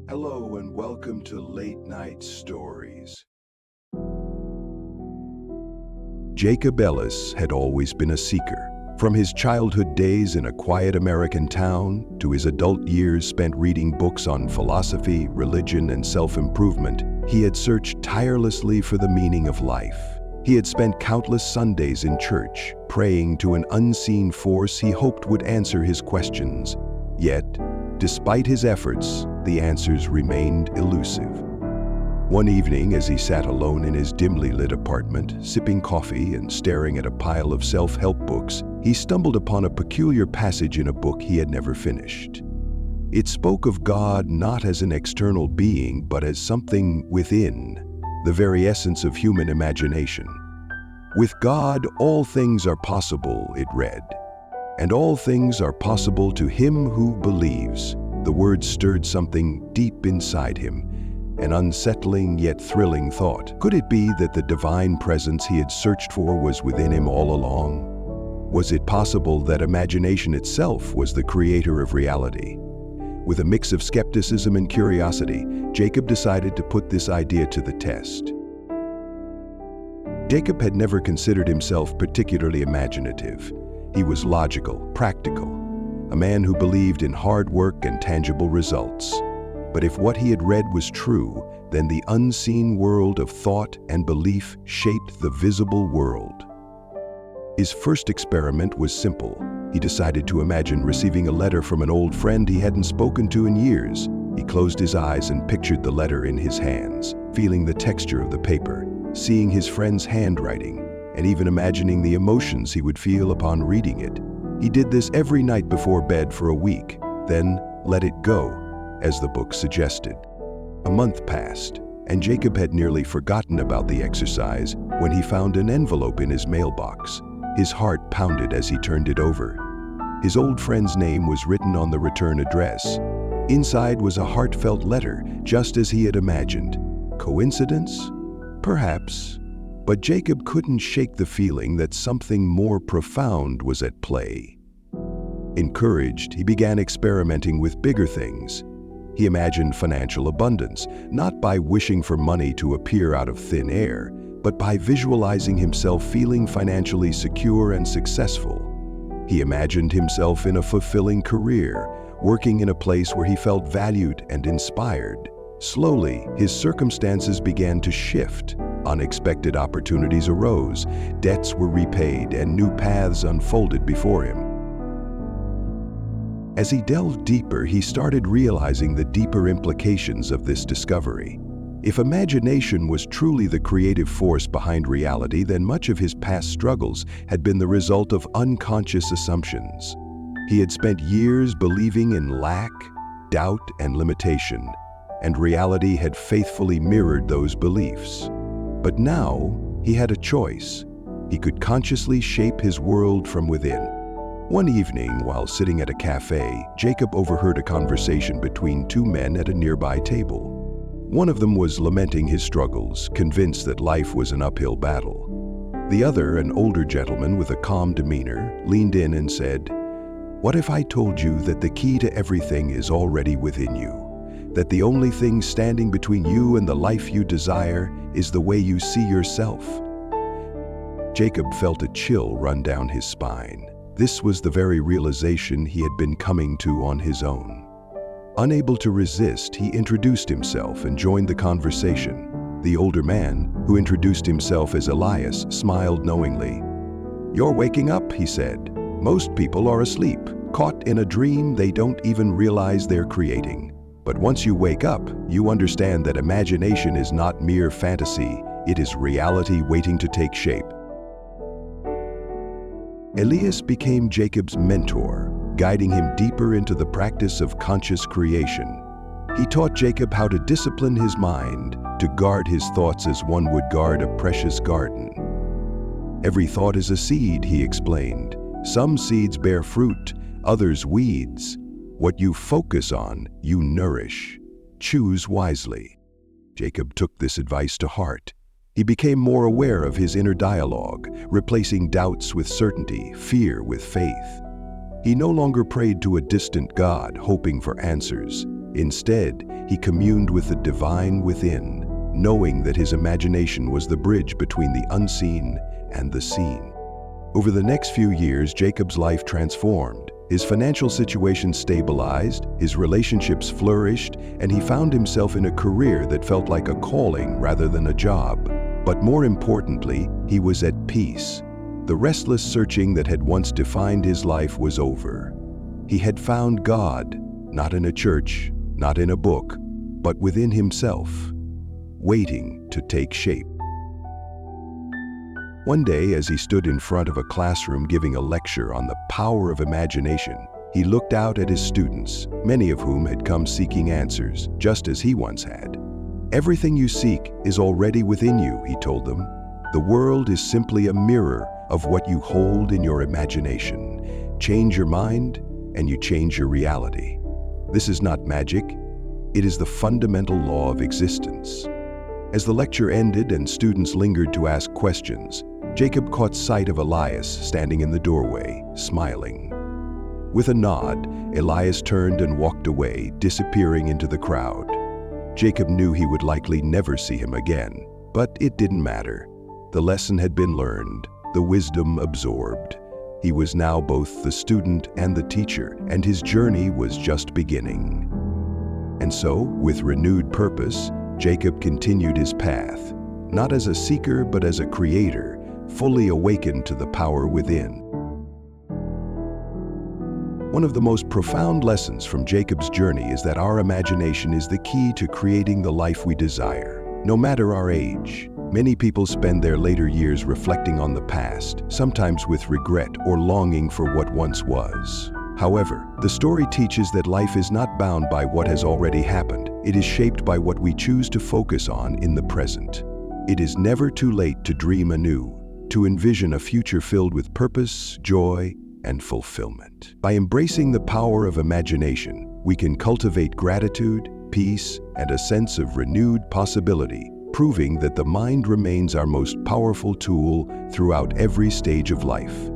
Hello and welcome to Late Night Stories. Jacob Ellis had always been a seeker. From his childhood days in a quiet American town to his adult years spent reading books on philosophy, religion, and self-improvement, he had searched tirelessly for the meaning of life. He had spent countless Sundays in church, praying to an unseen force he hoped would answer his questions. Yet, despite his efforts, the answers remained elusive. One evening, as he sat alone in his dimly lit apartment, sipping coffee and staring at a pile of self-help books, he stumbled upon a peculiar passage in a book he had never finished. It spoke of God not as an external being, but as something within, the very essence of human imagination. With God, all things are possible, it read. And all things are possible to him who believes. The words stirred something deep inside him, an unsettling yet thrilling thought. Could it be that the divine presence he had searched for was within him all along? Was it possible that imagination itself was the creator of reality? With a mix of skepticism and curiosity, Jacob decided to put this idea to the test. Jacob had never considered himself particularly imaginative. He was logical, practical, a man who believed in hard work and tangible results. But if what he had read was true, then the unseen world of thought and belief shaped the visible world. His first experiment was simple. He decided to imagine receiving a letter from an old friend he hadn't spoken to in years. He closed his eyes and pictured the letter in his hands, feeling the texture of the paper, seeing his friend's handwriting, and even imagining the emotions he would feel upon reading it. He did this every night before bed for a week, then let it go, as the book suggested. A month passed, and Jacob had nearly forgotten about the exercise when he found an envelope in his mailbox. His heart pounded as he turned it over. His old friend's name was written on the return address. Inside was a heartfelt letter, just as he had imagined. Coincidence? Perhaps. But Jacob couldn't shake the feeling that something more profound was at play. Encouraged, he began experimenting with bigger things. He imagined financial abundance, not by wishing for money to appear out of thin air, but by visualizing himself feeling financially secure and successful. He imagined himself in a fulfilling career, working in a place where he felt valued and inspired. Slowly, his circumstances began to shift. Unexpected opportunities arose, debts were repaid, and new paths unfolded before him. As he delved deeper, he started realizing the deeper implications of this discovery. If imagination was truly the creative force behind reality, then much of his past struggles had been the result of unconscious assumptions. He had spent years believing in lack, doubt, and limitation, and reality had faithfully mirrored those beliefs. But now, he had a choice. He could consciously shape his world from within. One evening, while sitting at a cafe, Jacob overheard a conversation between two men at a nearby table. One of them was lamenting his struggles, convinced that life was an uphill battle. The other, an older gentleman with a calm demeanor, leaned in and said, "What if I told you that the key to everything is already within you? That the only thing standing between you and the life you desire is the way you see yourself?" Jacob felt a chill run down his spine. This was the very realization he had been coming to on his own. Unable to resist, he introduced himself and joined the conversation. The older man, who introduced himself as Elias, smiled knowingly. "You're waking up," he said. "Most people are asleep, caught in a dream they don't even realize they're creating. But once you wake up, you understand that imagination is not mere fantasy, it is reality waiting to take shape." Elias became Jacob's mentor, guiding him deeper into the practice of conscious creation. He taught Jacob how to discipline his mind, to guard his thoughts as one would guard a precious garden. "Every thought is a seed," he explained. "Some seeds bear fruit, others weeds. What you focus on, you nourish. Choose wisely." Jacob took this advice to heart. He became more aware of his inner dialogue, replacing doubts with certainty, fear with faith. He no longer prayed to a distant God, hoping for answers. Instead, he communed with the divine within, knowing that his imagination was the bridge between the unseen and the seen. Over the next few years, Jacob's life transformed. His financial situation stabilized, his relationships flourished, and he found himself in a career that felt like a calling rather than a job. But more importantly, he was at peace. The restless searching that had once defined his life was over. He had found God, not in a church, not in a book, but within himself, waiting to take shape. One day, as he stood in front of a classroom giving a lecture on the power of imagination, he looked out at his students, many of whom had come seeking answers, just as he once had. "Everything you seek is already within you," he told them. "The world is simply a mirror of what you hold in your imagination. Change your mind, and you change your reality. This is not magic. It is the fundamental law of existence." As the lecture ended and students lingered to ask questions, Jacob caught sight of Elias standing in the doorway, smiling. With a nod, Elias turned and walked away, disappearing into the crowd. Jacob knew he would likely never see him again, but it didn't matter. The lesson had been learned, the wisdom absorbed. He was now both the student and the teacher, and his journey was just beginning. And so, with renewed purpose, Jacob continued his path, not as a seeker but as a creator, fully awakened to the power within. One of the most profound lessons from Jacob's journey is that our imagination is the key to creating the life we desire, no matter our age. Many people spend their later years reflecting on the past, sometimes with regret or longing for what once was. However, the story teaches that life is not bound by what has already happened. It is shaped by what we choose to focus on in the present. It is never too late to dream anew, to envision a future filled with purpose, joy, and fulfillment. By embracing the power of imagination, we can cultivate gratitude, peace, and a sense of renewed possibility, proving that the mind remains our most powerful tool throughout every stage of life.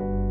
you.